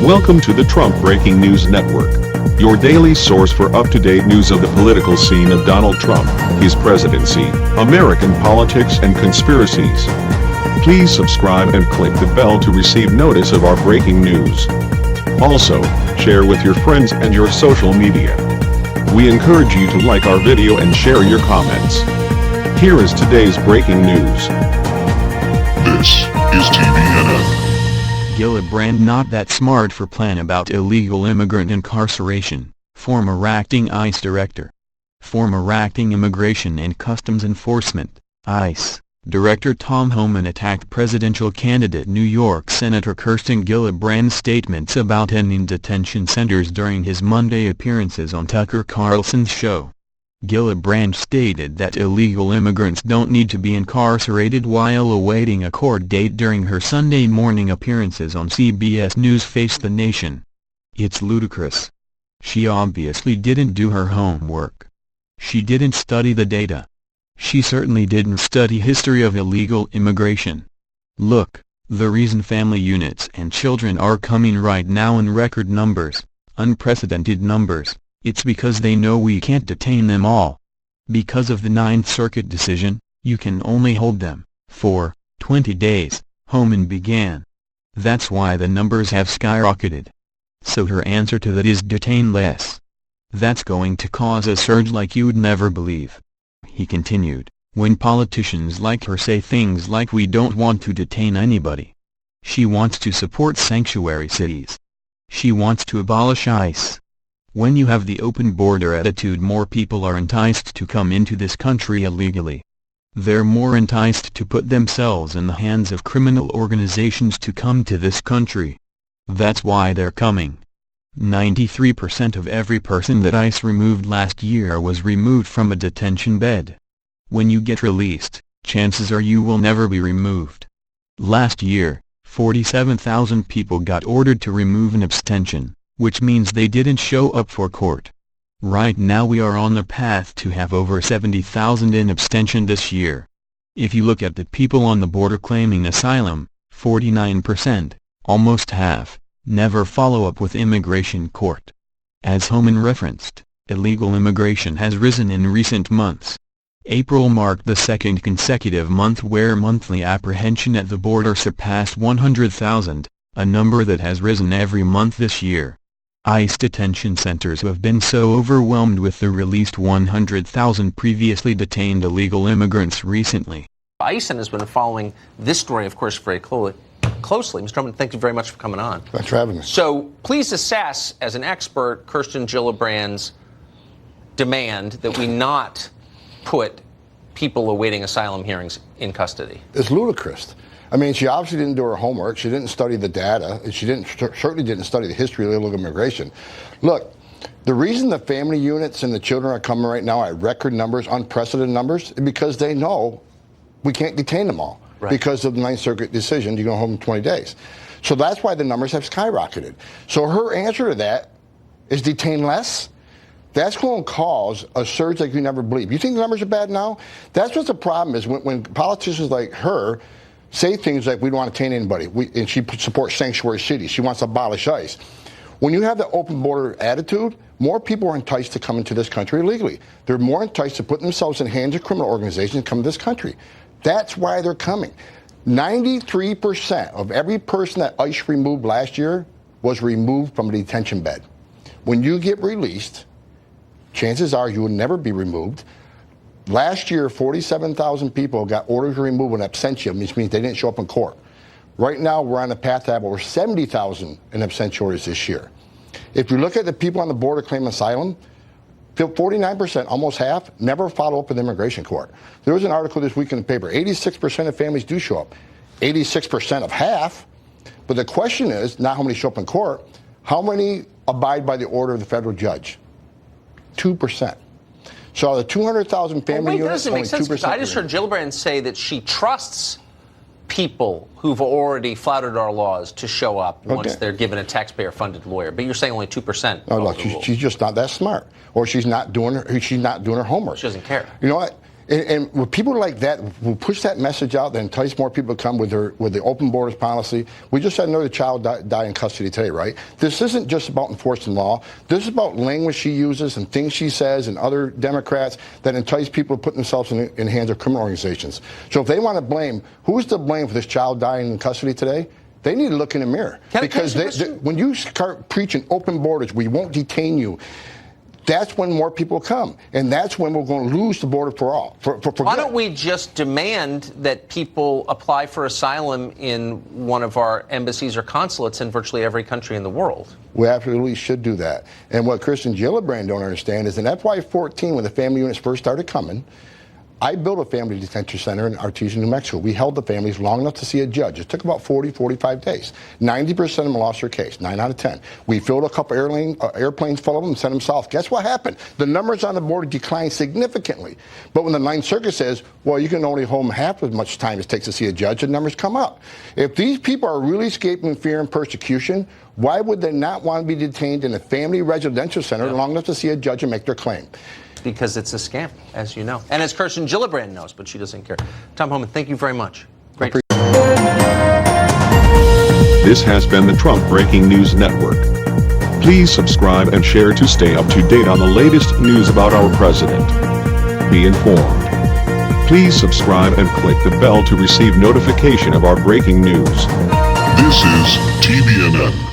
Welcome to the Trump Breaking News Network, your daily source for up-to-date news of the political scene of Donald Trump, his presidency, American politics and conspiracies. Please subscribe and click the bell to receive notice of our breaking news. Also, share with your friends and your social media. We encourage you to like our video and share your comments. Here is today's breaking news. This is TBNN. Gillibrand not that smart for plan about illegal immigrant incarceration, former acting ICE director. Former acting Immigration and Customs Enforcement, ICE, Director Tom Homan attacked presidential candidate New York Senator Kirsten Gillibrand's statements about ending detention centers during his Monday appearances on Tucker Carlson's show. Gillibrand stated that illegal immigrants don't need to be incarcerated while awaiting a court date during her Sunday morning appearances on CBS News Face the Nation. It's ludicrous. She obviously didn't do her homework. She didn't study the data. She certainly didn't study history of illegal immigration. Look, the reason family units and children are coming right now in record numbers, unprecedented numbers, it's because they know we can't detain them all. Because of the Ninth Circuit decision, you can only hold them for 20 days, Homan began. That's why the numbers have skyrocketed. So her answer to that is detain less. That's going to cause a surge like you'd never believe. He continued, when politicians like her say things like we don't want to detain anybody. She wants to support sanctuary cities. She wants to abolish ICE. When you have the open border attitude, more people are enticed to come into this country illegally. They're more enticed to put themselves in the hands of criminal organizations to come to this country. That's why they're coming. 93% of every person that ICE removed last year was removed from a detention bed. When you get released, chances are you will never be removed. Last year, 47,000 people got ordered to remove in abstention, which means they didn't show up for court. Right now we are on the path to have over 70,000 in abstention this year. If you look at the people on the border claiming asylum, 49%, almost half, never follow up with immigration court. As Homan referenced, illegal immigration has risen in recent months. April marked the second consecutive month where monthly apprehension at the border surpassed 100,000, a number that has risen every month this year. ICE detention centers have been so overwhelmed with the released 100,000 previously detained illegal immigrants recently. ICE has been following this story, of course, very closely. Mr. Homan, thank you very much for coming on. Thanks for having me. So please assess, as an expert, Kirsten Gillibrand's demand that we not put people awaiting asylum hearings in custody. It's ludicrous. I mean, she obviously didn't do her homework. She didn't study the data. And she certainly didn't study the history of illegal immigration. Look, the reason the family units and the children are coming right now at record numbers, unprecedented numbers, is because they know we can't detain them all. Right. Because of the Ninth Circuit decision, you go home in 20 days. So that's why the numbers have skyrocketed. So her answer to that is detain less. That's going to cause a surge like you never believe. You think the numbers are bad now? That's what the problem is when politicians like her say things like we don't want to detain anybody, and she supports sanctuary cities. She wants to abolish ICE. When you have the open border attitude, more people are enticed to come into this country illegally. They're more enticed to put themselves in the hands of criminal organizations and come to this country. That's why they're coming. 93% of every person that ICE removed last year was removed from a detention bed. When you get released, chances are you will never be removed. Last year, 47,000 people got orders to remove in absentia, which means they didn't show up in court. Right now, we're on the path to have over 70,000 in absentia this year. If you look at the people on the border claiming asylum, 49%, almost half, never follow up with immigration court. There was an article this week in the paper, 86% of families do show up. 86% of half, but the question is not how many show up in court, how many abide by the order of the federal judge? 2%. So the 200,000 family units, that doesn't make sense, because I just heard Gillibrand say that she trusts people who've already flouted our laws to show up once they're given a taxpayer-funded lawyer. But you're saying only 2%. No, she's just not that smart, or she's not doing her homework. She doesn't care. You know what? And with people like that who push that message out, that entice more people to come with the open borders policy. We just had another child die in custody today, right? This isn't just about enforcing law. This is about language she uses and things she says and other Democrats that entice people to put themselves in the hands of criminal organizations. So if they want to blame, who's to blame for this child dying in custody today? They need to look in the mirror. Because when you start preaching open borders, we won't detain you, that's when more people come. And that's when we're going to lose the border for all. Why don't we just demand that people apply for asylum in one of our embassies or consulates in virtually every country in the world? We absolutely should do that. And what Kirsten Gillibrand don't understand is in FY14, when the family units first started coming, I built a family detention center in Artesia, New Mexico. We held the families long enough to see a judge. It took about 40, 45 days. 90% of them lost their case, 9 out of 10. We filled a couple airplanes full of them and sent them south. Guess what happened? The numbers on the border declined significantly. But when the Ninth Circuit says, well, you can only hold them half as much time as it takes to see a judge, the numbers come up. If these people are really escaping fear and persecution, why would they not want to be detained in a family residential center long enough to see a judge and make their claim? Because it's a scam, as you know. And as Kirsten Gillibrand knows, but she doesn't care. Tom Homan, thank you very much. Great. This has been the Trump Breaking News Network. Please subscribe and share to stay up to date on the latest news about our president. Be informed. Please subscribe and click the bell to receive notification of our breaking news. This is TBNN.